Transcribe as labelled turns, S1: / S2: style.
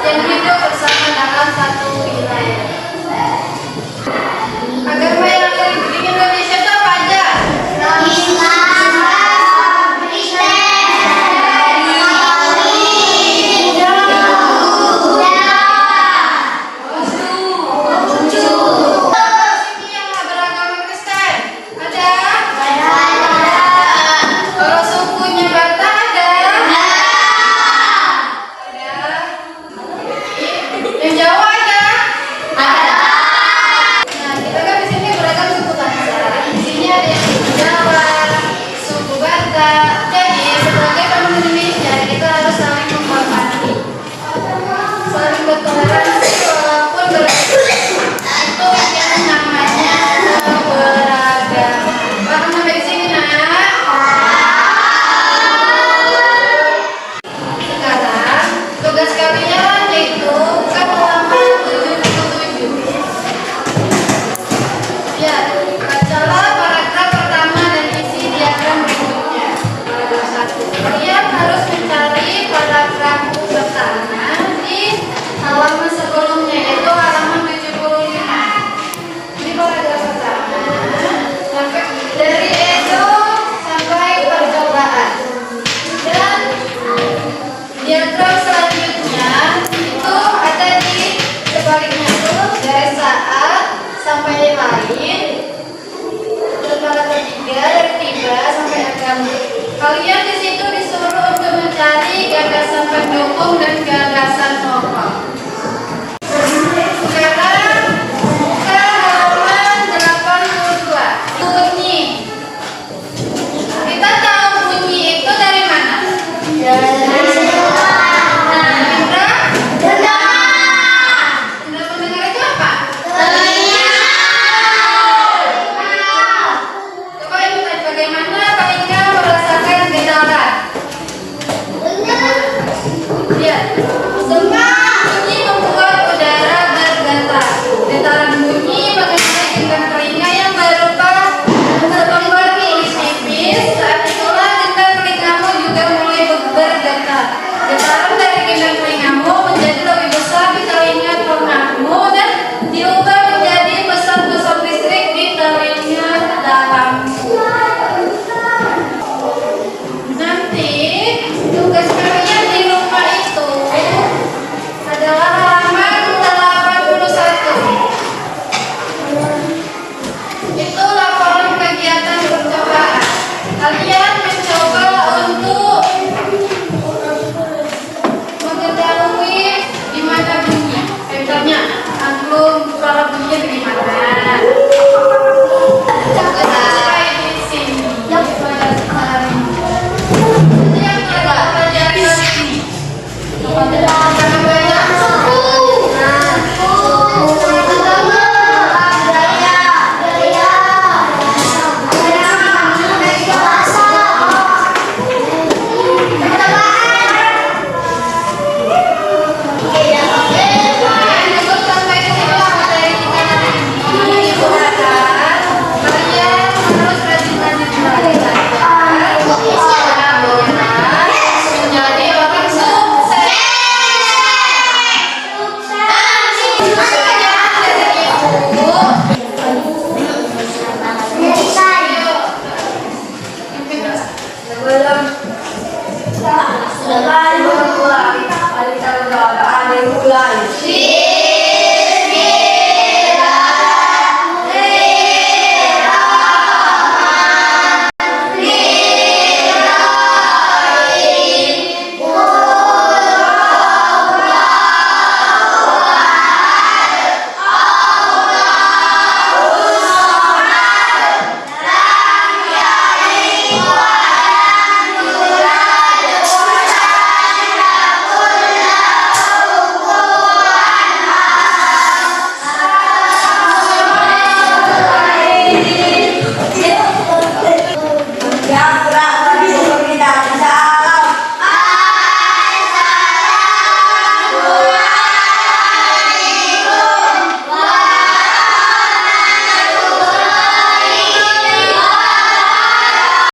S1: yang hidup bersama dalam satu wilayah. Agama yang ada di Indonesia itu apa aja? Kalian di situ disuruh untuk mencari gagasan pendukung dan gagasan penopang. Sekarang buka halaman 82. Bunyi. Kita tahu bunyi itu dari mana? Dari indra. Indra pendengar itu apa? Telinga. Coba ibu tanya bagaimana telinga merasakan getaran. Lihat, semua bunyi membuat udara bergetar. Getaran bunyi mengenai gendang telinga yang berupa sepenggal kulit tipis. Saat itulah gendang telingamu juga mulai bergetar. Getaran dari gendang telingamu menjadi lebih besar di telinga tengahmu dan diubah menjadi pesan-pesan listrik di telinga dalammu. Nanti tugas kalian di rumah itu adalah halaman 81. Itu laporan kegiatan percobaan. Kalian mencoba untuk mengetahui di mana bunyi. Misalnya, angklung suara bunyinya di mana? Sesuai di sini. Sebelum